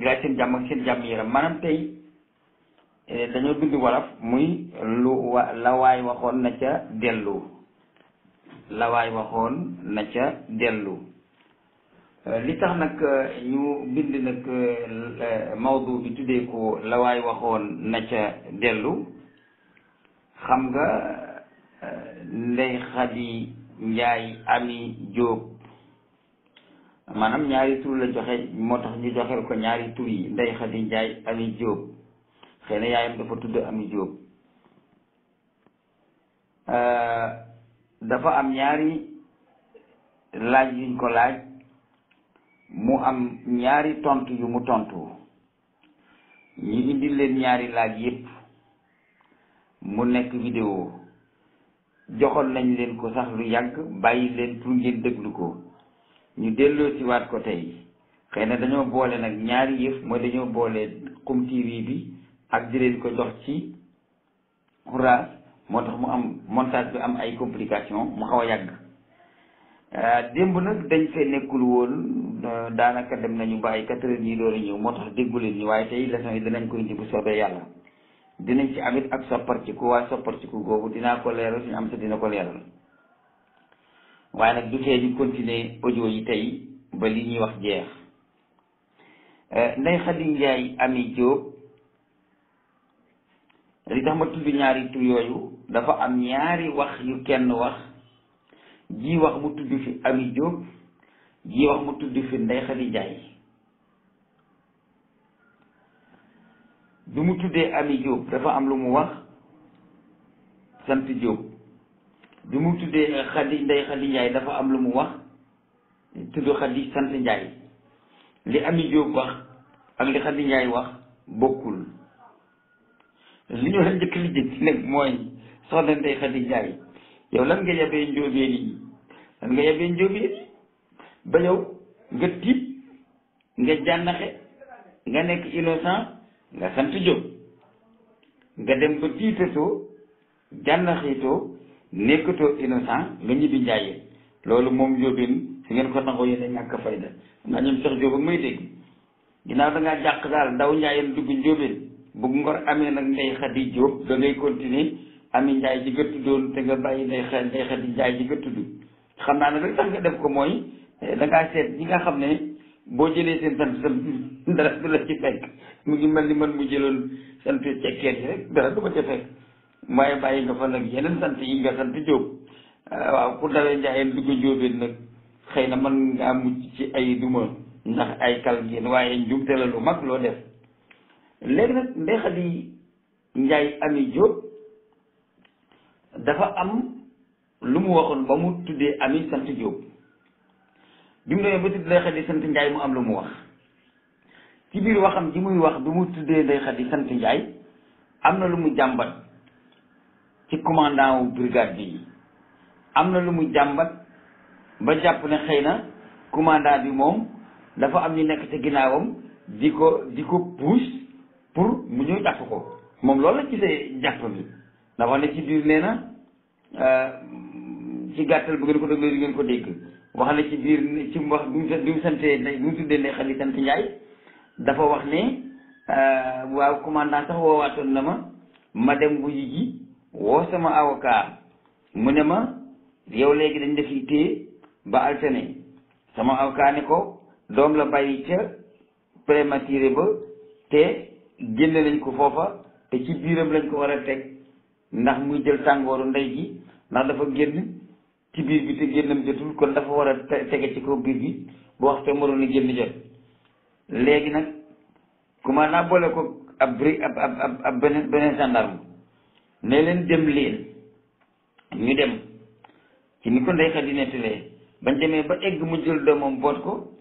di laaj seen jàmm ak seen jàmm yaram maanaam tey dañoo bind wolof muy la waay waxoon na ca dellu la waay waxoon na ca dellu li tax nag ñu bind nag mawdu bi tuddee ko la waay waxoon na ca dellu xam nga Ndey Xadi Njaay Ami Jóob maanaam ñaari tur la joxe moo tax ñu joxel ko ñaari tur yi Ndey Xadi Njaay Ami Jóob xëy na yaayam dafa tudd Ami Jóob dafa am ñaari laaj yuñ ko laaj mu am ñaari tontu yu mu tontu ñu indi leen ñaari laaj yépp mu nekk vidéo joxoon nañ leen ko sax lu yàgg bàyyi leen pour ngeen déglu ko ñu delloo si waat ko tey xëy na dañoo boole nag ñaari yëf mooy dañoo boole Xum TV bi ak di leen ko jox ci Uras moo tax mu am montage bi am ay complication mu xaw a yàgg démb nag dañ fee nekkul woon daanaka dem nañu ba ay 4 heures ñii door a ñëw moo tax déggu leen ñu waaye tey leçon yi dinañ ko indi bu soobee yàlla dinañ ci amit ak sopparciku waaye sopparciku googu dinaa ko leeral suñu am sa dina ko leeral waaye nag du tee ñu continuer audio yi tey ba li ñuy wax jeex Ndey Xadi Njaay Ami Jóob li tax ma tudd ñaari tur yooyu dafa am ñaari wax yu kenn wax ji wax mu tudd fi Ami Jóob ji wax mu tudd fi Ndey Xadi Njaay bi mu tuddee Ami Jóob dafa am lu mu wax sant Jóob bi mu tuddee Ndey Xadi Njaay dafa am lu mu wax tudd Xadi sant Njaay li Ami Jóob wax ak li Xadi Njaay wax bokkul li ñu la njëkk li jëkk nag mooy soxna Ndey Xadi Njaay yow lan nga yabee njóobeen yi lan nga yabee njóobeen yi ba yow nga tiit nga jànnaxe nga nekk innocent nga sant Jóob nga dem ba tiitatoo jànnaxitoo nekkatoo innocent nga ñibbi njaayeen loolu moom njóobeen su ngeen ko nangoo yéen a ñàkk fayda nga ñoom Cheikh Jóob ak may dégg ginnaaw da ngaa jàq daal ndaw njaayeen dugg njóobeen bu ngor amee nag Ndey Xadi Jóob da ngay continuer Ami Njaay ji nga tuddoon te nga bàyyi Ndey Xadi Njaay ji nga tudd xam naa ne rek tax nga def ko mooy da ngaa seet ñi nga xam ne boo jëlee seen sant dara du la ci fekk mu ngi mel ni man mu jëloon sant cekkeet yi rek dara du ma ca fekk waaye bàyyi nga fa nag yeneen sant yi nga sant Jóob waaw ku dawee njaayeen dugg njóobeen nag xëy na mën ngaa mucc ci ay duma ndax ay kal ngeen waaye njumte la lu mag loo def léegi nag Ndey Xadi Njaay Ami Jóob dafa am lu mu waxoon ba mu tuddee Ami sant Jóob bi mu demee ba tudd Ndey Xadi sant Njaay mu am lu mu wax ci biir waxam ji muy wax bi mu tuddee Ndey Xadi sant Njaay am na lu mu jàmbat ci commandant wu brigade bi am na lu mu jàmbat ba jàpp ne xëy na commandant bi moom dafa am ñu nekk ci ginnaawam di ko pousse pour mu ñëw jàpp ko moom loolu la gisee jàpp bi dafa ne ci biir nee na ci gàttal bu ngeen ko dégloo di ngeen ko dégg wax na ci biir ci wax bi mu santee bi mu tuddee Ndey Xadi sant Njaay dafa wax ne waaw commandant sax woowaatoon na ma dem bu ji woo sama avocat mu ne ma yow léegi dañ defi téye ba alterné sama avocat ne ko doom la bàyyi ca prématuré ba te génne lañ ko foofa te ci biiram lañ ko war a teg ndax muy jël tàngooru ndey ji ndax dafa génn ci biir bi te génnam jotul kon dafa war a tege ci kaw biir bi bu waxte waroon a génn jot léegi nag comment naa boole ko ab beneen gendarme ne leen dem leen ñu dem ci ni ko Ndey Xadi nettalee bañ demee ba egg mu jël doomam boot ko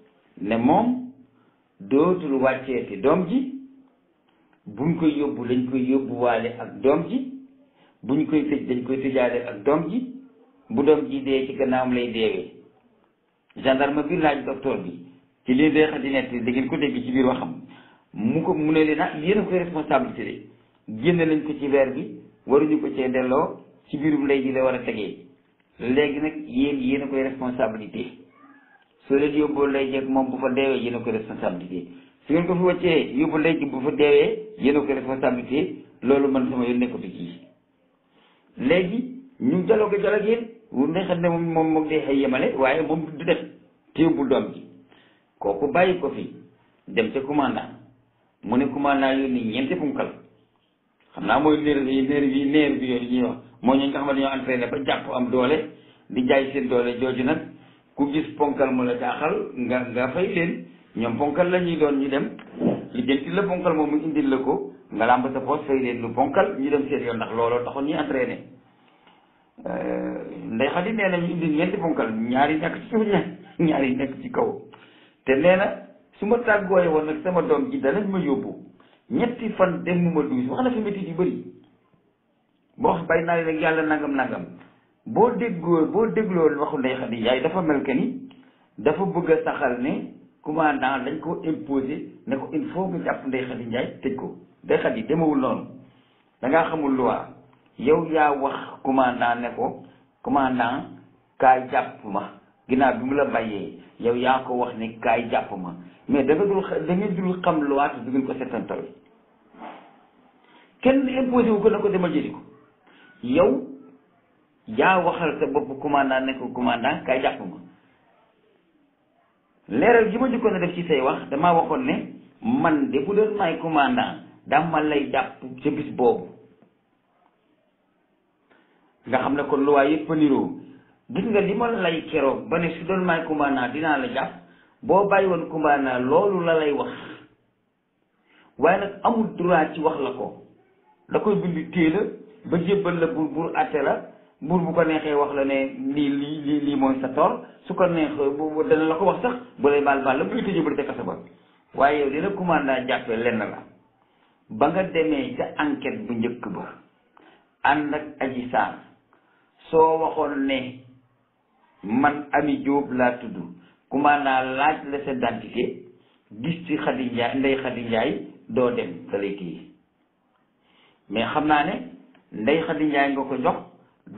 ne moom dootul wàcceeti doom ji buñ koy yóbbu dañ koy yóbbuwaale ak doom ji buñ koy tëj dañ koy tëjaale ak doom ji bu doom ji dee ci gannaawam lay deewee gendarme bi laaj docteur bi ci lii Ndey Xadi nettali da ngeen ko dégg ci biir waxam mu ne leen ah yéen a koy responsabilité de génne nañ ko ci weer bi waruñu ko cee delloo ci biirum ndey ji la war a tegee léegi nag yéen a koy responsabilité soo leen yóbboo lay jeeg moom bu fa deewee yéen a koy responsabilité su ngeen ko fi wàccee yóbbu ndey ji bu fa deewee yéen a ko responsabilité loolu man sama yoon nekkatu ci. léegi ñu dialogue yéen wu ne xam ne moom day xëy yemale waaye moom du def te yóbbul doom ji kooku bàyyi ko fi dem ca commandant mu ne commandant yónni ñeenti punkal xam naa mooy neer bi yooyu ñuy wax moo ñu nga xam ne dañoo entraîné ba jàpp am doole di jaay seen doole jooju nag ku gis ponkal mu la jaaxal nga fay leen ñoom ponkal la ñuy doon ñu dem li jënti la ponkal moom mu indil la ko nga làmb sa poos fay leen lu ponkal ñu dem seen yoon ndax looloo taxoon ñuy entraîné ndey xadi nee na ñu indil ñeenti ponkal ñaari nekk ci suuf ñaari nekk ci kaw te nee na su ma tàggooye woon nag sama doom ji danañ ma yóbbu ñetti fan dem mu ma duus wax na fi métit yu bëri boo wax bay naa rek yàlla nangam boo dégloo waxu ndey xadi yaay dafa mel que ni dafa bëgg a saxal ne commandant dañ ko imposé ne ko il faut nga jàpp ndey xadi njaay tëj ko ndey xadi demewul noonu da ngaa xamul loi yow yaa wax commandant ne ko commandant kaay jàpp ma ginnaaw bi mu la bàyyee yow yaa ko wax ne kaay jàpp ma mais da ngeen dul xam loi te du ngeen ko settantal kenn imposé wu ko na ko demal jëli ko yow yaa waxal sa bopp commandant ne ko commandant kaay jàpp ma leeral gi ma jëkkoon a def ci say wax damaa waxoon ne man de bu doon may commandant dama lay jàpp ca bis boobu nga xam ne kon loi yëpp a niroo gis nga li ma lay keroog ba ne su doon may commandant dinaa la jàpp boo bàyyi woon commandant loolu la lay wax waaye nag amul droit ci wax la ko da koy bind téela ba jébbal la buur àtte la buur bu ko neexee wax la ne lii mooy sa tool su ko neexee dana la ko wax sax bu lay baal la bu lay tëjee ba ca kaso ba waaye yow dina commandant jàppee lenn la ba nga demee ca enquête bu njëkk ba ànd ak Adji Sarr soo waxoon ne man Ami Diop laa tudd commandant laaj la sa identité gis ci Khady Ndiaye Ndeye Khady Ndiaye doo dem da lay kii mais xam naa ne Ndeye Khady Ndiaye nga ko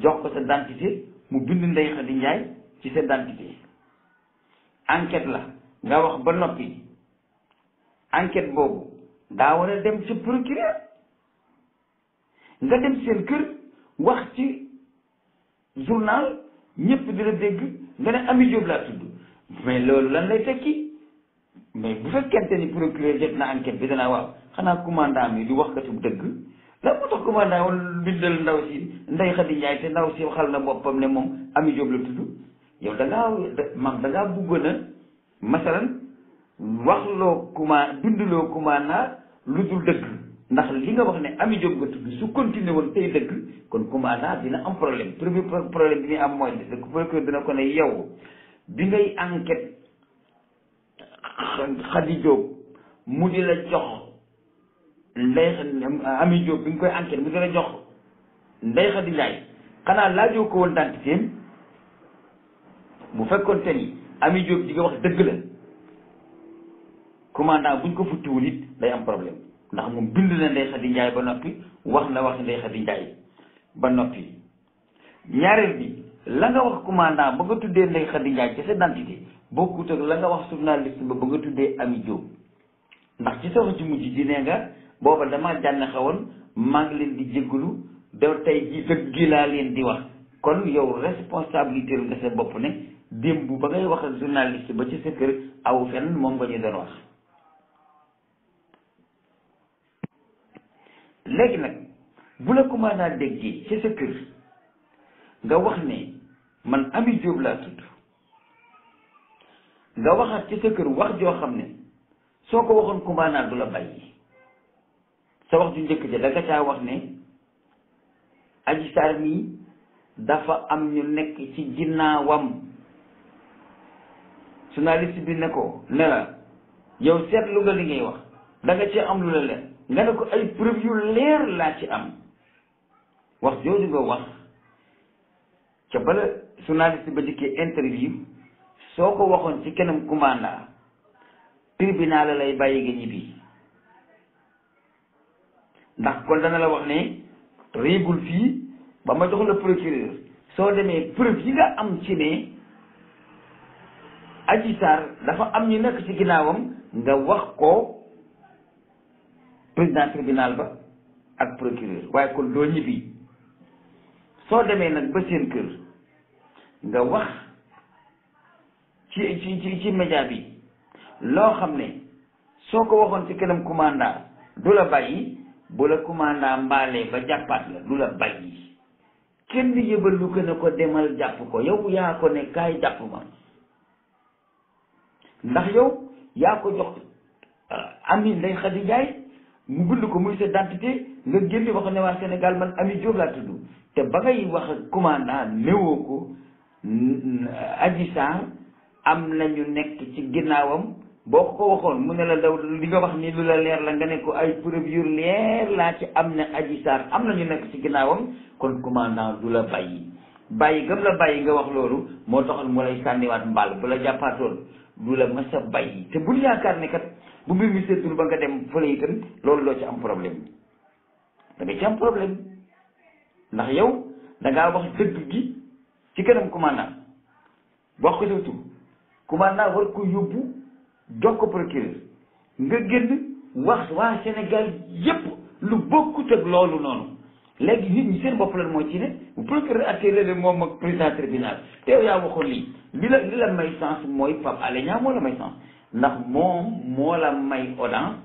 jox ko sa identité mu bind Ndeye Khady Ndiaye ci sa identité enquête la nga wax ba noppi enquête boobu daa war a dem ci procureur nga dem seen kër wax ci journal ñëpp di la dégg nga ne Ami Diop laa tudd mais loolu lan lay tekki mais bu fekkente ni procureur jot na enquête bi danaa waaw xanaa commandant mi du wax katu dëgg la moo tax commandant wala bindal ndaw si Ndeye Khady Ndiaye te ndaw si xal na boppam ne moom Ami Diop la tudd yow da ngaa bëggoon a masalan waxloo bindloo commandant lu dul dëgg ndax li nga wax ne Ami Diop nga tudd su continué woon tey dëgg kon commandant dina am problème premier problème bi ñuy am mooy de procureur dina ko ne yow bi ngay enquête Khady Diop mu di la jox Ami Diop bi nga koy enquête mu di la jox Ndeye Khady Ndiaye xanaa laajoo ko woon identité bu fekkoon te ni Ami Diop di nga wax dëgg la commandant buñ ko futtiwul it day am problème ndax moom bind na Ndeye Khady Ndiaye ba noppi wax na wax Ndeye Khady Ndiaye ba noppi ñaareel bi la nga wax commandant ba nga tuddee Ndeye Khady Ndiaye ci sa identité bokkut ak la nga wax journaliste ba nga tuddee Ami Diop ndax ci sa wax ji mujj di nee nga booba dama jànn xawoon maa ngi leen di jégalu da tey ji dëgg gi laa leen di wax kon yow responsabilité nga sa bopp ne démb ba ngay wax ak journaliste ba ci sa kër aw fenn moom nga ñu doon wax léegi nag bu la commandant déggee ci sa kër nga wax ne man Ami Diop laa tudd nga waxaat ci sa kër wax joo xam ne soo ko waxoon commandant du la bàyyi sa wax ju njëkk ja da nga caa wax ne Adji Sarr mii dafa am ñu nekk ci ginnaawam journaliste bi ne ko ne la yow seetlu nga li ngay wax da nga ci am lu la leer nga ne ko ay preuve yu leer laa ci am wax jooju nga wax ca bala journaliste ba dikkee interview soo ko waxoon ci kanam commandant tribunal la lay bàyyi nga ñibbi ndax kon dana la wax ne réegul fii ba ma jox la procureur soo demee preuve yi nga am ci ne Adji Sarr dafa am ñu nekk ci ginnaawam nga wax ko président tribunal ba ak procureur waaye kon doo ñibbi soo demee nag ba seen kër nga wax ci média bi loo xam ne soo ko waxoon ci kanam commandant du la bàyyi bu la commandant mbaalee ba jàppaat la du la bàyyi kenn yëbal lu ko ne ko demal jàpp ko yow yaa ko ne kaay jàpp ma ndax yow yaa ko jox Ami Ndeye Khady Ndiaye mu bind ko muy sa identité nga génn wax ne waa Sénégal man Ami Diop laa tudd te ba ngay wax ak commandant néewoo ko Adji Sarr am nañu nekk ci ginnaawam boo ko waxoon mu ne la daw li nga wax ni lu la leer la nga ne ko ay preuve yu leer laa ci am ne Adji Sarr am nañu nekk ci ginnaawam kon commandant du la bàyyi gëm la bàyyi nga wax loolu moo taxal mu lay sànniwaat mbaal bu la jàppaatoon du la mës a bàyyi te bul yaakaar ne kat bu mbir mi seetul ba nga dem fële itam loolu doo ci am problème da nga ci am problème ndax yow da ngaa wax dëgg gi ci kanam commandant wax ko sa tur commandant war ko yóbbu jox ko procureur nga génn wax waa Sénégal yépp lu bokkut ak loolu noonu léegi nit ñi seen bopp lan moo ci ne bu procureur attelé moom ak président tribunal te yow yaa waxoon lii li la may sens mooy Pape Alé Niang moo la may sens ndax moom moo la may audience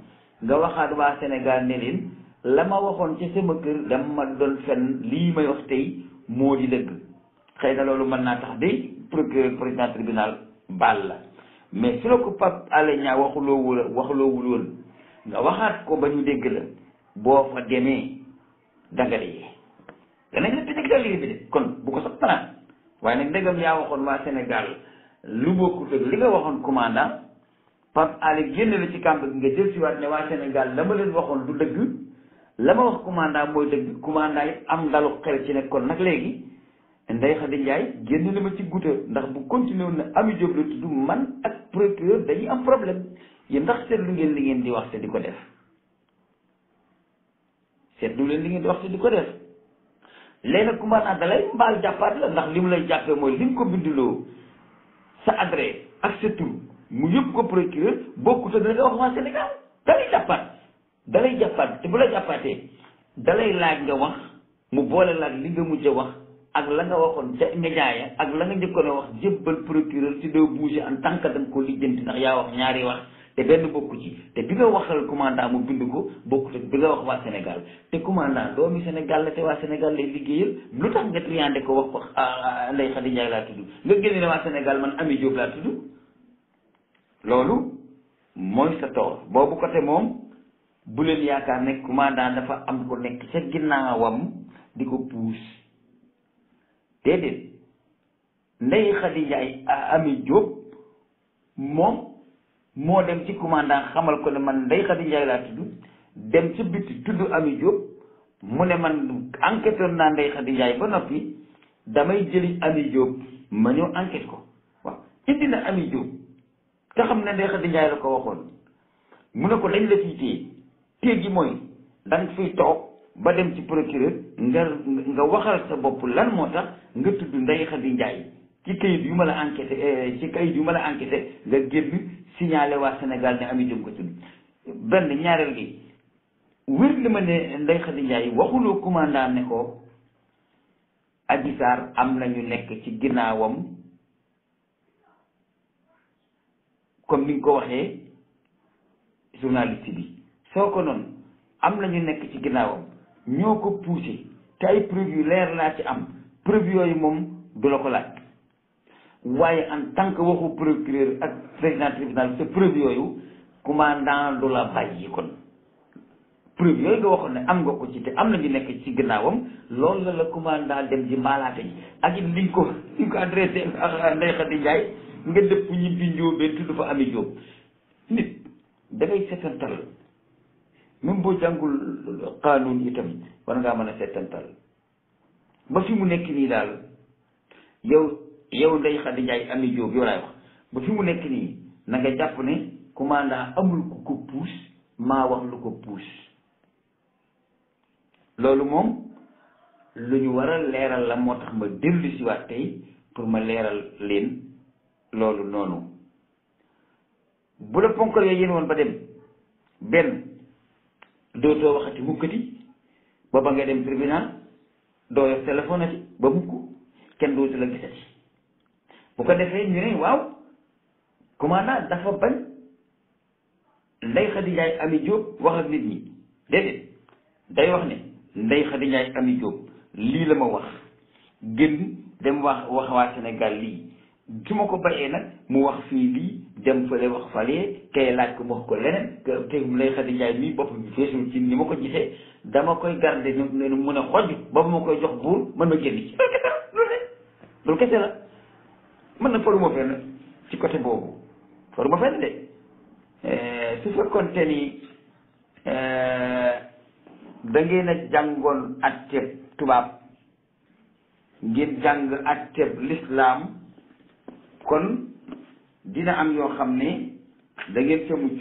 nga waxaat waa Sénégal ne leen la ma waxoon ci sama kër dama doon fen lii may wax tey moo di dëgg xëy na loolu mën naa tax de procureur président tribunal baal la mais su la ko Pape Alé Niang waxuloowul woon nga waxaat ko ba ñu dégg la boo fa demee danga dee danañ la tëjee daal liggéey bi de kon bu ko sax fanaan waaye nag ndegam yaa waxoon waa Sénégal lu bokkut ak li nga waxoon commandant Pape Alé génn la ci kàmb gi nga jël si waat ne waa Sénégal la ma leen waxoon du dëgg la ma wax commandant mooy dëgg commandant yi am dalu xel ci ne kon nag léegi Ndeye Khady Ndiaye génn na ma ci guuta ndax bu continué woon na Ami Diop la tudd man ak procureur dañuy am problème yéen ndax seetlu ngeen li ngeen di wax te di ko def seetlu leen li ngeen di wax te di ko def léegi nag commandant dalay mbaal jàppaat la ndax li mu lay jàppee mooy li nga ko binduloo sa adresse ak sa tur mu yëpp ko procureur bokkut ak nga wax waa Sénégal dalay jàppaat te bu la jàppaatee dalay laaj nga wax mu boole laaj li nga mujj a wax ak la nga waxoon ca média ya ak la nga njëkkoon a wax jébbal procureur ci doo bouger en tant que da nga ko lijjanti ndax yaa wax ñaari wax te benn bokku ci te bi nga waxal commandant mu bind ko bokkut ak bi nga wax waa Sénégal te commandant doomi Sénégal la te waa Sénégal lay liggéeyal lu tax nga triandé ko wax ko Ndeye Khady Ndiaye laa tudd nga génne ne waa Sénégal man Ami Diop laa tudd loolu mooy sa toor boobu côté moom bu leen yaakaar ne commandant dafa am ko nekk ca ginnaawam di ko puus déedéet Ndeye Khady Ndiaye Ami Diop moom moo dem ci commandant xamal ko ne man Ndeye Khady Ndiaye laa tudd dem ci biti tudd Ami Diop mu ne man enquête naa Ndeye Khady Ndiaye ba noppi damay jëli Ami Diop ma ñëw enquête ko waaw indi na Ami Diop te xam ne Ndeye Khady Ndiaye la ko waxoon mu ne ko dañ la fiy téye gi mooy da nga fiy toog ba dem ci procureur nga waxal sa bopp lan moo tax nga tudd Ndeye Khady Ndiaye ci kayit yu ma la enquêté nga génn signalé waa Sénégal ne Ami Diop ko tudd benn ñaareel gi wér li ma ne Ndeye Khady Ndiaye waxuloo commandant ne ko Adji Sarr am nañu nekk ci ginnaawam comme ni nga ko waxee journaliste bi soo ko noonu am nañu nekk ci ginnaawam ñoo ko poussé te ay preuve yu leer laa ci am preuve yooyu moom du la ko laaj waaye en tant que waxu procureur ak président tribunal te preuve yooyu commandant du la bàyyi kon preuve yooyu nga waxoon ne am nga ko ci te am na ñu nekk ci gannaawam loolu la commandant dem di mbaalaate ji ak it liñ ko adressé Ndeye Khady Ndiaye nga dëpp ñibbi njóobee tudd fa Ami Diop nit da ngay seetantal même boo jàngul qaanuun itam war ngaa mën a seetantal ba fi mu nekk nii daal yow Ndeye Khady Ndiaye Ami Diop yow laay wax ba fi mu nekk nii na nga jàpp ne commandant amul ku ko puus maa wax lu ko puus loolu moom lu ñu war a leeral la moo tax ma dellu si waat tey pour ma leeral leen loolu noonu bu la ponkal yooyu yéen woon ba dem benn dootoo waxati mukkati ba ba nga dem tribunal doo yor téléphone ati ba mukk kenn dootu la gisati bu ko defee ñu ne waaw commandant dafa bañ Ndeye Khady Ndiaye Amy Diop wax ak nit ñi déedéet day wax ne Ndeye Khady Ndiaye Amy Diop lii la ma wax gën dem wax waa Sénégal lii su ma ko bayee nag mu wax fii lii dem fële wax falee kay laaj ko mu wax ko leneen te Ndeye Khady Ndiaye mii bopp bi feesul ci ni ma ko gisee dama koy garder ne mun a xoj ba ma koy jox buur mën ma génn ci loolu kese la mën na faruma fenn ci côté boobu faruma fenn de su fekkoonte ni da ngeen a jàngoon atteb tubaab ngeen jàng atteb l'islam kon dina am yoo xam ne da ngeen ca mucc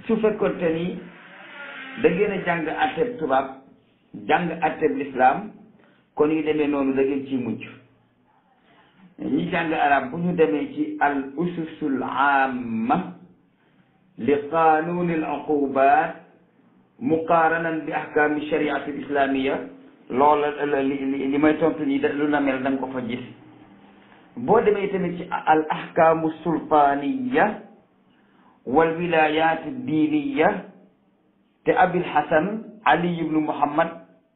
su fekkoonte ni da ngeen a jàng atteb tubaab jàng atteb l'islam kon yu demee noonu da ngeen ciy mucc ñi jàng arab bu ñu demee ci al ususul amma li qanuni al uqubat muqaranan bi ahkami shariati al islamia loola li may tontu nii lu na mel da nga ko fa gis boo demee tamit ci al ahkamu sultaniya wal wilayat diiniya te abil hasan ali ibnu muhammad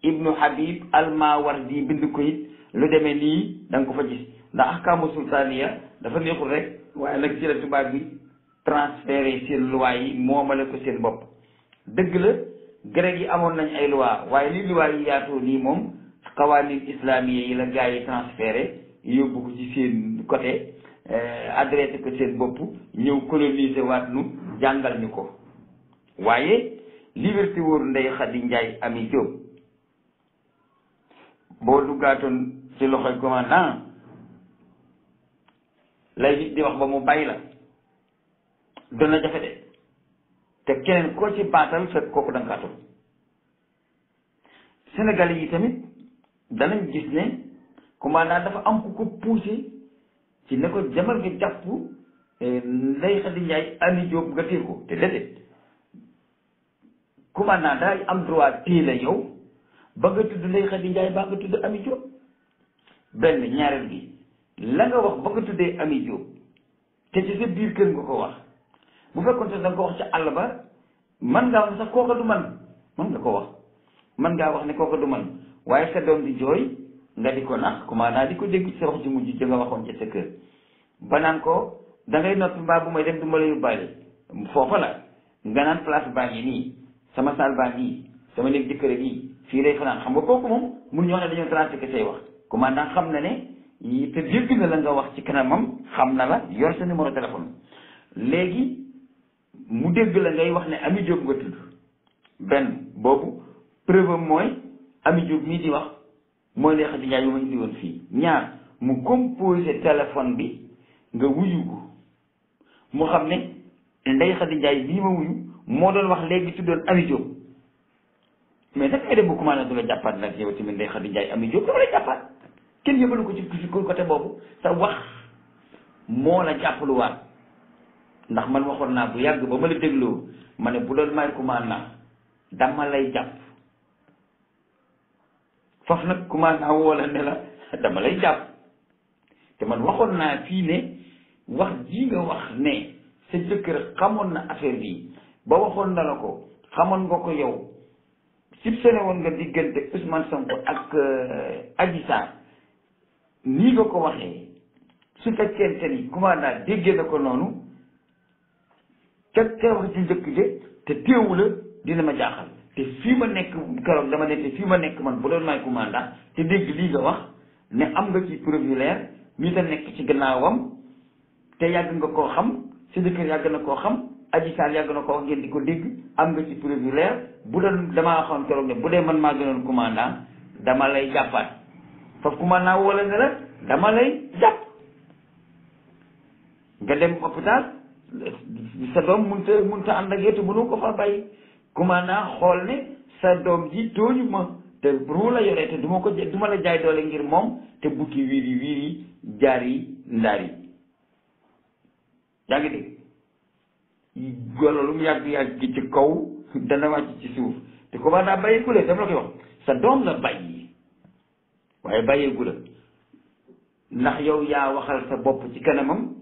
ibnu habib al mawardi bind ko it lu demee nii da nga ko fa gis ndax ahkaamu sultaniya dafa neexul rek waaye nag ci la tubaab bi transféré seen loi yi moomale ko seen bopp dëgg la grec yi amoon nañ ay loi waaye li loi yi yaatoo nii moom xawaanin islamiya yi la gars yi transféré yóbbu ko ci seen côté adressé ko seen bopp ñëw coloniser waat nu jàngal ñu ko waaye liberté wóoru Ndeye Khady Ndiaye Amy Diop boo duggaatoon ci loxoy commandant lay nit di wax ba mu bàyyi la dana jafe de te keneen koo ci baatal fekk kooku da nga kaa toog Sénégal yi tamit danañ gis ne commandant dafa am ku ko poussé ci ne ko jamal nga jàpp Ndeye Khady Ndiaye Amy Diop nga téye ko te déedéet commandant daay am droit téye la yow ba nga tudd Ndeye Khady Ndiaye ba nga tudd Amy Diop benn ñaareel bi la nga wax ba nga tuddee Amy Diop te ci sa biir kër nga ko wax bu fekkoon te da nga ko wax ca àll ba man ngaa wax sax kooka du man man nga ko wax man ngaa wax ne kooka du man waaye sa doom di jooy nga di ko nax commandant di ko dégg ci sa wax ji mujj ja nga waxoon ci sa kër ba naan ko da ngay noppi mbaa bu may dem du ma la yóbbaale foofa la nga naan place baa ngi nii sama saal baa ngi sama néeg jëkkër gi fii lay fanaan xam nga kooku moom mun ñu wax ne dañoo trafiqué say wax commandant xam na ne te dégg na la nga wax ci kanamam xam na la yor sa numéro téléphone léegi mu dégg la ngay wax ne Amy Diop nga tudd benn boobu preuve mooy Amy Diop mii di wax mooy Ndeye Khady Ndiaye yu ma indi woon fii ñaar mu composé téléphone bi nga wuyu ko mu xam ne Ndeye Khady Ndiaye bii ma wuyu moo doon wax léegi tuddoon Amy Diop mais da ngay dem bu commandant du la jàppaat nag yow tamit Ndeye Khady Ndiaye Amy Diop dafa la jàppaat kenn yëbalu ko ci côté boobu sa wax moo la jàppaluwaat ndax man waxoon naa bu yàgg ba ma la dégloo ma ne bu doon may commandant dama lay jàpp foofu nag commandant woo la ne la dama lay jàpp te man waxoon naa fii ne wax ji nga wax ne sa jëkkër xamoon na affaire bi ba waxoon na la ko xamoon nga ko yow soupçonné woon nga diggante Ousmane Sonko ak Adji Sarr nii nga ko waxee su fekkente ni commandant déggee na ko noonu te wax ci njëkk de te téewu la dina ma jaaxal te fii ma nekk keroog dama ne te fii ma nekk man bu doon may commandant te dégg lii nga wax ne am nga ci preuve yu leer ñi ta nekk ci gannaawam te yàgg nga koo xam sa jëkkër yàgg na koo xam Adji Sarr yàgg na ko wax ngeen di ko dégg am nga ci preuve yu leer bu doon damaa waxoon keroog ne bu dee man maa gënoon commandant dama lay jàppaat foofu commandant wala ne la dama lay jàpp nga dem hôpital sa doom munta ànd ak yow te mënoo ko fa bàyyi commandant xool ne sa doom ji tooñu ma te bu mu la yoree te du ma la jaay doole ngir moom te bukki wiiri jaar yi ndaar yi yaa ngi dégg golo lu mu yàgg gi ci kaw dana wàcc ci suuf te commandant bàyyeeku la dama la koy wax sa doom la bàyyi waaye bàyyeeku la ndax yow yaa waxal sa bopp ci kanamam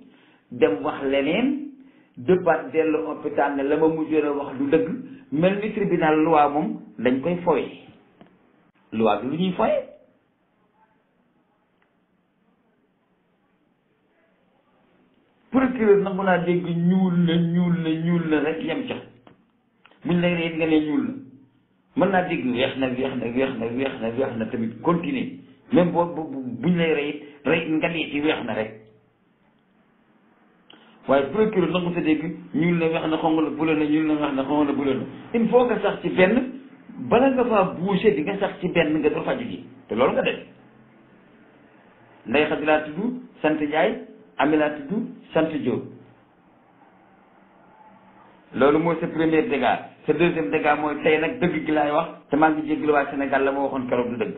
dem wax leneen dëppaat dellu hôpital ne la ma mujjoon a wax du dëgg mel ni tribunal loi moom dañ koy foye loi bi lu ñuy foye procureur nangu naa dégg ñuul na rek yem ca buñ lay rey nga ne ñuul na mën naa dégg weex na tamit continuer même buñ lay rey nga dee ci weex na rek waaye procureur nangu sa dégg ñuul na weex na xonq na bula na ñuul na weex na xonq na bula na il faut nga sax ci benn bala nga faa bouger di nga sax ci benn nga doo faju ji te loolu nga def nday xadi laa tudd sant Njaay ami laa tudd sant Jóob loolu mooy sa premier dégât sa deuxième dégât mooy tey nag dëgg gi laay wax te maa ngi jéggalu waa Sénégal la ma waxoon keroog du dëgg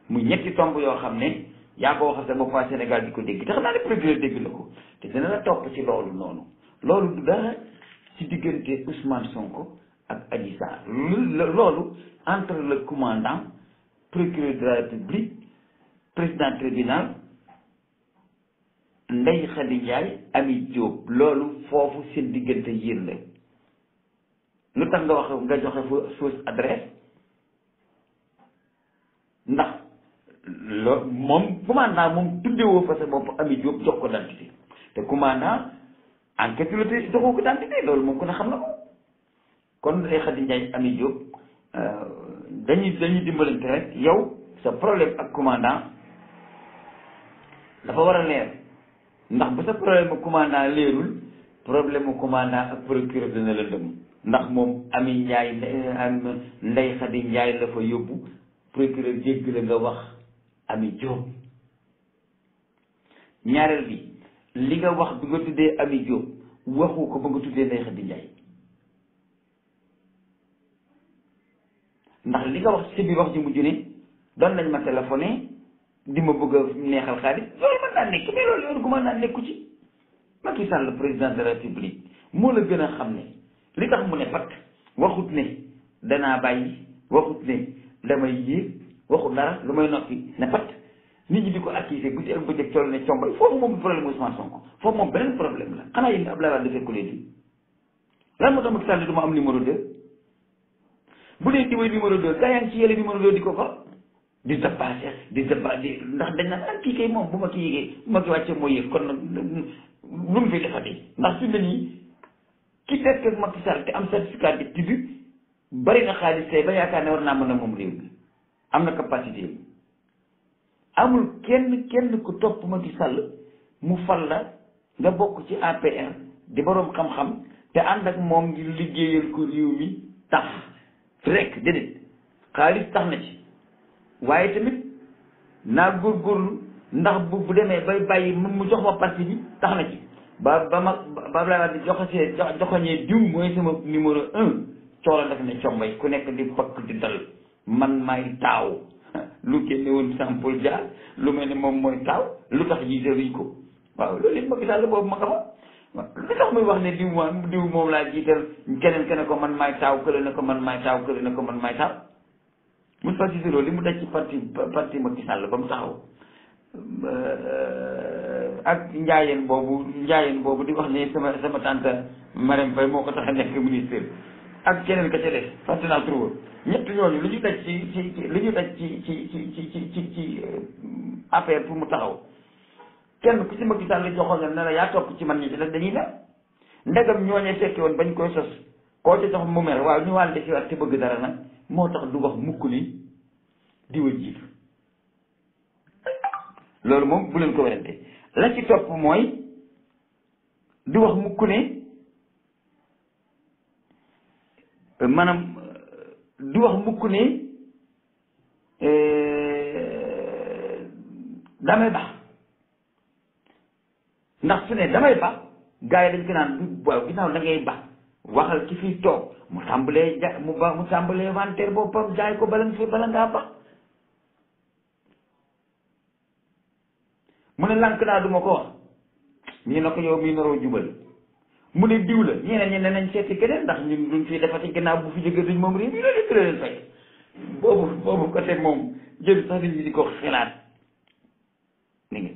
muy ñetti tomb yoo xam ne yaa ko waxal sa bopp waa Sénégal di ko dégg te xam naa ne procureur dégg na ko te dina la topp ci loolu noonu loolu du dara ci diggante Ousmane Sonko ak Adji Sarr loolu entre le commandant procureur de la République président tribunal Ndeye Khady Ndiaye Ami Diop loolu foofu seen diggante yéen la lu tax nga wax nga joxe fausse adresse ndax moom commandant moom tuddewoo fa sa bopp Ami Diop jox ko identité te commandant enquête la te joxoo ko identité loolu moom ku ne xam na ko kon Ndeye Khady Ndiaye Ami Diop dañuy dimbalante rek yow sa problème ak commandant dafa war a leer ndax bu sa problème ak commandant leerul problème ak commandant ak procureur dina la dem ndax moom Ami Ndiaye Ndeye Khady Ndiaye la fa yóbbu procureur jégg la nga wax Ami Diop ñaareel bi li nga wax bi nga tuddee Ami Diop waxu ko ba nga tuddee Ndeye Khady Ndiaye ndax li nga wax ci biir wax ji mujj ne doon nañ ma téléphoné di ma bëgg a neexal xaalis loolu mën naa nekk mais loolu yoon gu mën naa nekku ci Macky Sall président de la République moo la gën a xam ne li tax mu ne pat waxut ne danaa bàyyi waxut ne damay yéeg waxut dara lu may noppi ne pat nit ñi di ko accusé guddi ak bëccëg toll ne combay foofu moom problème Ousmane Sonko foofu moom beneen problème la xanaa yéen Abdoulaye Wade defee ko léegi lan moo tax Macky Sall du ma am numéro 2 bu dee di way numéro 2 gaa yaa ngi ci yële numéro 2 di ko fa di dépassé di ndax dañ naan kii kay moom bu ma ki yégee bu ma ki wàccee mooy yëg kon nag lu mu fi defati ndax fi mu ne nii ki fekk ak Macky Sall te am certificat d'étude bari na xaalis tey ba yaakaar ne war naa mën a moom réew mi am na capacité bi amul kenn ku topp Macky Sall mu fal la nga bokk ci APR di boroom xam-xam te ànd ak moom ngir liggéeyal ko réew mi tax rek déedéet xaalis tax na ci waaye tamit naa góorgóorlu ndax bu demee bay bàyyi mu jox ma parti bi tax na ci ba Abdoulaye Wade joxoñee diw mooy sama numéro 1 coola daf ne combay ku nekk di fakk di dal man may taaw lu kenn woon Sampol Dia lu mel ne moom mooy taaw lu tax jiite luñ ko waaw loolu it Macky Sall boobu ma nga fa lu tax muy wax ne diw moom laa jiital keneen ko man may taaw kële ne ko man may taaw kële ne ko man may taaw Moustapha Cissé Lo li mu daj ci parti Macky Sall ba mu taxaw ak njaayeen boobu di wax ne sama tante Marème Faye moo ko tax a nekk ministère ak keneen ka ca des fàtte naa trop ñett ñooñu li ñu daj ci affaire pour mu taxaw kenn ku ci Macky Sall joxoon ne la yaa topp ci man ñi ci la dañuy mer ndegam ñooñee fekki woon bañ koy sos koo ci jox mu mer waaw ñu wàll ci waat te bëgg dara nag moo tax du wax mukk ni diwa jiitu loolu moom bu leen ko werante la ci topp mooy du wax mukk ne maanaam du wax mukk ne damay baax ndax su ne damay baax gars yi dañ ko naan waaw ginnaaw da ngay ba waxal ci fii toog mu tàmbalee mu tàmbalee wanteer boppam jaay ko bala ngaa ba mu ne lànk naa duma ko wax ñu ne ko yow mii naroo jubal mu ne diw la ñeneen nañ seeti keneen ndax ñun duñ fi defati gannaaw bu fi jógee duñ moom réew mi loolu fi la leen fay boobu côté moom jël sax nit ñi di ko xalaat ni nga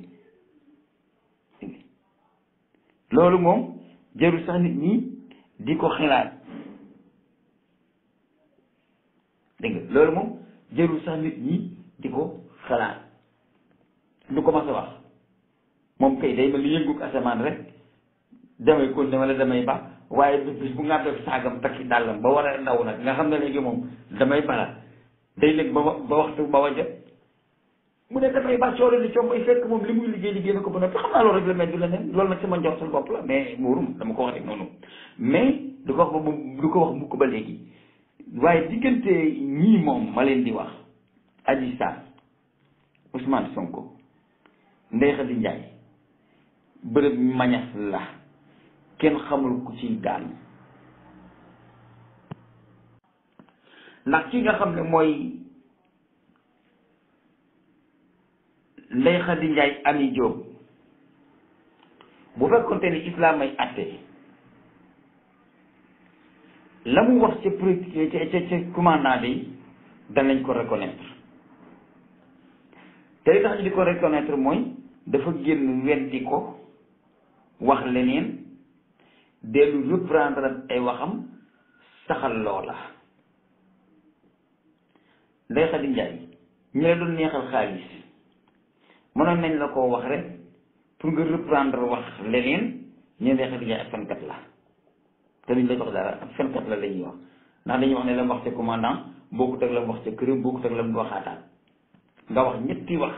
loolu moom jëru sax nit ñi di ko xalaat dégg nga loolu moom jëru sax nit ñi di ko xalaat du ko mas a wax moom kay day mel ni yëngu asamaan rek damay kon wala damay ba waaye bis bu nga def saagam takki dàllam ba war a ndaw nag nga xam ne léegi moom damay bala day léegi ba waxtu ba waja mu ne dafay ba coolo li coom bay fekk moom li muy liggéey na ko ba noppi xam naa loolu rek la mel du la nen loolu nag sama njortal bopp la mais muurum dama ko wax rek noonu mais du ko wax ba du ko wax mukk ba léegi waaye diggante ñii moom ma leen di wax Adji Sarr Ousmane Sonko Ndeye Khady Ndiaye bërëb mañas la kenn xamul ku ciy daan ndax ki nga xam ne mooy Ndeye Khady Ndiaye Ami Diop bu fekkonte ni islam ay atte la mu wax ca ca commandant bi danañ ko reconnaître te li tax ñu di ko reconnaître mooy dafa génn weddi ko wax leneen dellu reprendre ay waxam saxal loola Ndeye Khady Ndiaye ñu la doon neexal xaalis mënoon nañ la koo wax rek pour nga reprendre wax leneen ñu Ndeye Khady Ndiaye ak fenkat la te duñ la jox dara ak fenkat la ñuy wax ndax dañuy wax ne la mu wax ca commandant bokkut ak la mu wax ca këram bokkut ak la mu waxaataan nga wax ñetti wax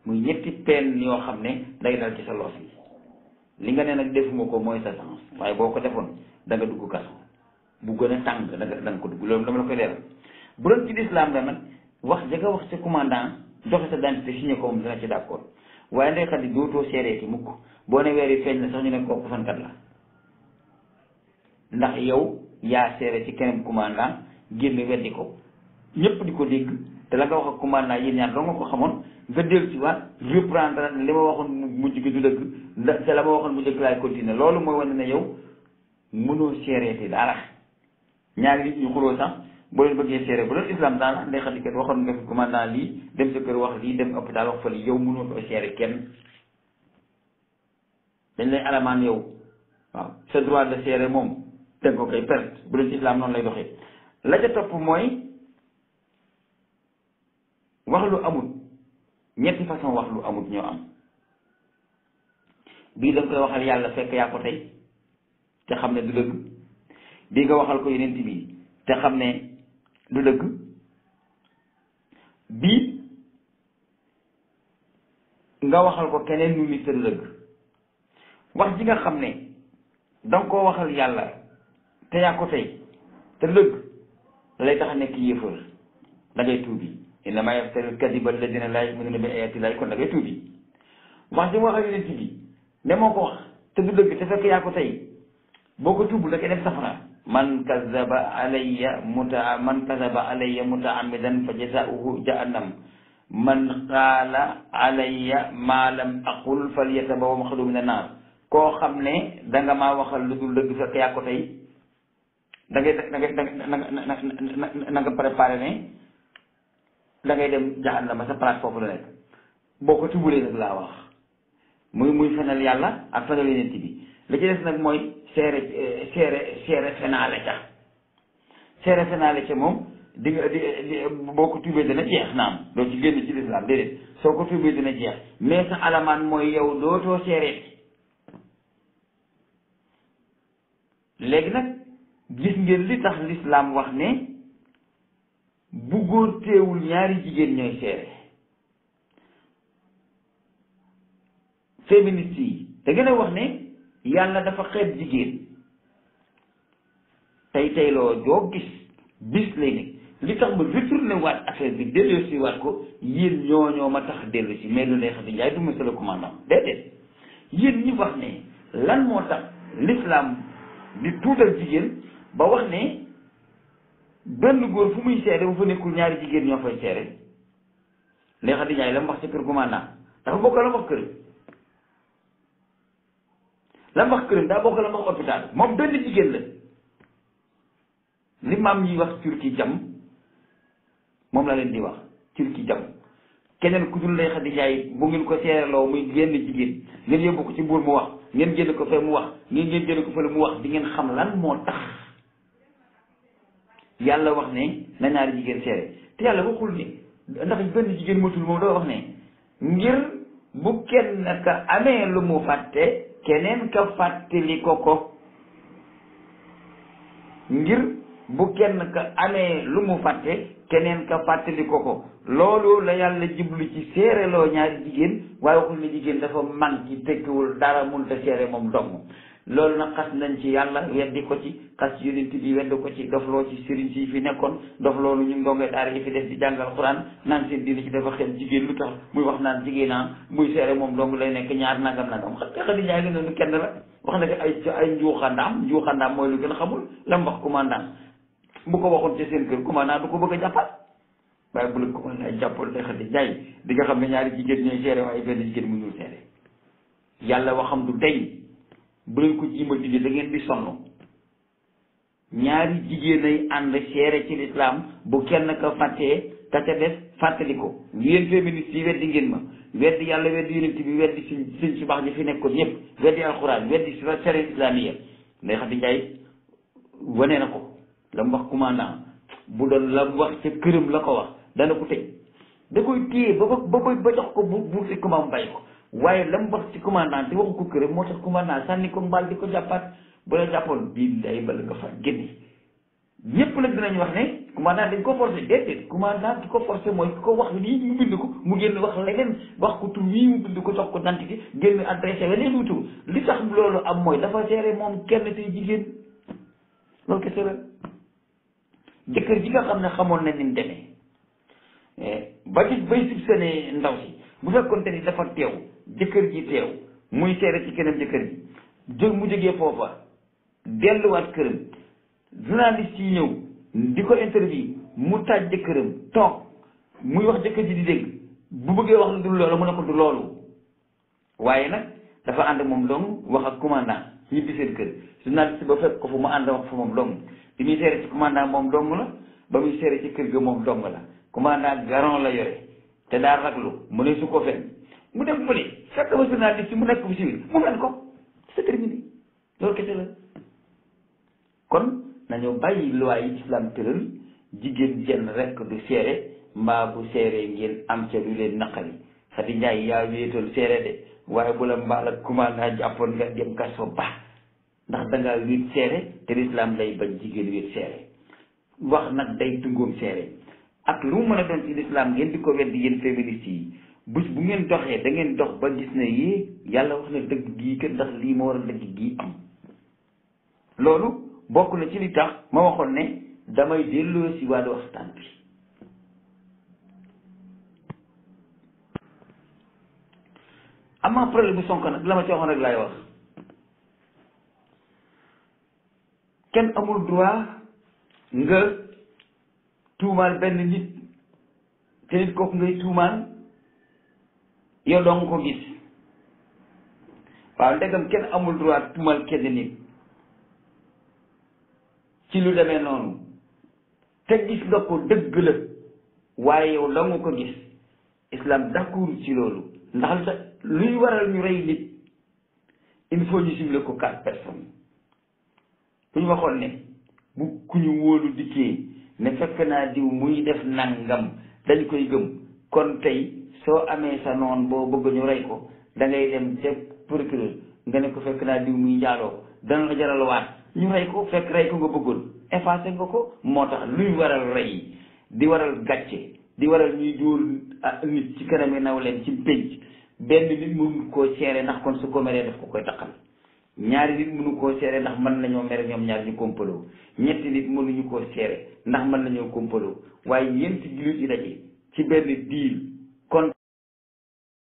muy ñetti peen yoo xam ne day dal ci sa loos bi li nga ne nag defuma ko mooy sa sens waaye boo ko defoon da nga dugg kaso bu gën a tàng da nga ko dugg loolu dama la koy leeral bu doon ci lislaam la nag wax ja nga wax ca commandant joxe sa identité signé ko moom dina ci d'accord waaye Ndeye Khady dootoo seereeti mukk boo ne weer yi feeñ na sax ñu ne kooku fankat la ndax yow yaa seere ci keneen commandant génn weddi ko ñëpp di ko dégg te la nga wax ak commandant yéen ñaar doo nga ko xamoon nga dellu si waat reprendre li ma waxoon mujj gi du dëgg te la ma waxoon mu njëkk laay continuer loolu mooy wane ne yow mënoo seereeti dara ñaari nit ñu xuloo sax boo leen bëggee seere bu doon islam daal Ndeye Khady kat waxoon nga fi commandant lii dem sa kër wax lii dem hôpital wax fa lii yow mënoo ko seere kenn dañ lay alamaan yow waaw sa droit de seere moom danga ko koy perte bu doon ci islam noonu lay doxee la ca topp mooy wax lu amut ñetti façon wax lu amut ñoo am bii da nga koy waxal yàlla fekk yaa ko tey te xam ne du dëgg bii nga waxal ko yeneen bi te xam ne du dëgg bii nga waxal ko keneen nu nit te du dëgg wax ji nga xam ne danga koo waxal yàlla te yaa ko tey te du dëgg lay tax a nekk yéefar da ngay tuubi innamaa yaftari kadiba alladina laa yuminuuna bi ayati llahi kon da ngay tuubi wax ji mu wax ak yeneen bi ne moo ko wax te du dëgg te fekk yaa ko tey boo ko tuubul da koy def safara man kazaba alayya mutaamidan fa jazaauhu jahannam man qaala alayya ma lam aqul falyatabawa maq'adahu min annaar koo xam ne danga maa waxal lu dul dëgg fekk yaa ko tey da nga préparé ne da ngay dem jahannama sa place foofu la nekk boo ko tubulee nag laa wax muy fenal yàlla ak fenal yeneen bi li ci des nag mooy seere fenaale ca moom di boo ko tubee dina jeex naam doo ci génn ci lislaam déedéet soo ko tubee dina jeex mais sa alamaan mooy yow dootoo seereeti léegi nag gis ngeen li tax lislaam wax ne bu góor teewul ñaari jigéen ñooy seere féministes yi da ngeen a wax ne yàlla dafa xeeb jigéen tey loo joo gis bis lay ne li tax ma retourné waat affaire bi dellu si waat ko yéen ñoo ma tax dellu si mais lu Ndeye Khady Ndiaye du monsieur le commandant déedéet yéen ñi wax ne lan moo tax l'islam di tuutal jigéen ba wax ne benn góor fu muy seere bu fa nekkul ñaari jigéen ñoo fay seere Ndeye Khady Ndiaye la mu wax ci kër commandant dafa bokk la mu wax kër la mu wax këram daa bokk la mu wax hôpital moom benn jigéen la li maam ñuy wax turki jam moom la leen di wax turki jam keneen ku dul Ndeye Khady Ndiaye bu ngeen ko seereloo muy génn jigéen ngeen yóbbu ko ci buur mu wax ngeen génn ko fee mu wax ngeen génn ko fële mu wax di ngeen xam lan moo tax yàlla wax ne na ñaari jigéen seere te yàlla waxul ne ndax benn jigéen matul moom doo wax ne ngir bu kenn ka amee lu mu fàtte keneen ka fàttali ko ngir bu kenn ka amee lu mu fàtte keneen ka fàttali ko loolu la yàlla jublu ci séereloo ñaari jigéen waaye waxul ne jigéen dafa manqué tekkiwul dara mënut a séere moom dong loolu nag xas nañ ci yàlla weddi ko ci xas yonent bi weddi ko ci dofloo ci sëriñ si fi nekkoon dof loolu ñu ndongo daara yi fi def di jàngal xuraan naan seen diine ci dafa xem jigéen lu tax muy wax naan jigéen muy seere moom dong lay nekk ñaar nangam Khady Ndiaye gi noonu kenn la wax na fi ay njuuxandaam mooy lu gën a xamul la mu wax commandant bu ko waxoon ci seen kër commandant du ko bëgg a jàppal waaye bu la commandant jàppal Ndeye Khady Ndiaye di nga xam ne ñaari jigéen ñooy seere waaye benn jigéen mënul seere yàlla waxam du tey bu leen ko jiima dindi da ngeen di sonn ñaari jigéen ay ànd seere ci lislaam bu kenn ka fàttee ka ca des fàttali ko yéen féministes yi weddi ngeen ma weddi yàlla weddi yonent bi weddi suñ si baax ñi fi nekkoon ñëpp weddi alxuraan weddi sharia islamiya Ndeye Khady Ndiaye wane na ko la mu wax commandant bu doon la mu wax ca këram la ko wax dana ko tëj da koy téye ba jox ko bu si commande bàyyi ko waaye la mu wax ci commandant te waxu ko këram moo tax commandant sànni ko mbaal di ko jàppaat bu la jàppoon bii day bala nga fa génne ñëpp nag dinañ wax ne commandant dañ ko forcé déedéet commandant di ko forcé mooy ko wax lii mu bind ko mu génn wax leneen wax ko tur wii mu bind ko jox ko dantité génn adressé weneen wutu li tax loolu am mooy dafa seere moom kenn tey jigéen loolu kese la jëkkër ji nga xam ne xamoon na ni mu demee ba ci bay sib sene ndaw si bu fekkoonte ni dafa teew jëkkër ji teew muy seere ci keneen jëkkër ji mu jógee foofa delluwaat këram journaliste yi ñëw di ko interview mu taaj jëkkëram toog muy wax jëkkër ji di dégg bu bëggee wax lu dul loolu mu ne ko du loolu waaye nag dafa ànd moom dong wax ak commandant ñibbi seen kër journaliste ba fekk ko fu mu ànd wax fa moom dong bi muy seere ci commandant moom dong la ba muy seere ci kër ga moom dong la commandant garon la yore te daa raglu mu ne su ko fen mu dem fële fekk ba journaliste mu nekk bu civil mu fen ko c'est terminé loolu kese la kon nañu bàyyi loi yi islam tëral jigéen jenn rekk du seere mbaa bu seere ngeen am ca lu leen naqari Khady Ndiaye yaa wéetoon seere de waaye bu la mbaal ak commandant jàppoon nga dem kaso ba ndax dangaa wéet seere te l'islam day bañ jigéen wéet seere wax nag day tungoom seere ak lu mu mën a doon ci l'islam ngeen di ko weddi yéen féministes yi bés bu ngeen doxee da ngeen dox ba gis ne yii yàlla wax na dëgg gii kat ndax lii moo war a dëgg gii am loolu bokk na ci li tax ma waxoon ne damay delloo si waat waxtaan bi amaa problème bu Sonko nag la ma ci waxoon rek laay wax kenn amul droit nga tuumaal benn nit te nit kooku ngay tuumaal yow doo nga ko gis waaw ndegam kenn amul droit tuumaal kenn nit ci lu demee noonu te gis nga ko dëgg la waaye yow doo nga ko gis islam d'accord ci loolu ndax luy waral ñu rey nit il faut ñu ciblé ko 4 personnes bu ñu waxoon ne bu ku ñu wóolu dikkee ne fekk naa diw muy def nangam dañ koy gëm kon tey soo amee sa noon boo bëgg ñu rey ko da ngay dem ca procureur nga ne ko fekk naa diw muy njaaloo dana la jaral waat ñu rey ko fekk rey ko nga bëggoon effacé nga ko moo tax luy waral rey di waral gàcce di waral ñuy dóor nit ci kanam yi naw leen ci pénc benn nit mënu koo seere ndax kon su ko meree daf ko koy taqal ñaari nit mënu koo seere ndax mën nañoo mere ñoom ñaar ñu kompaloo ñetti nit mënuñu koo seere ndax mën nañoo kompaloo waaye ñeenti jullit yi daje ci benn diil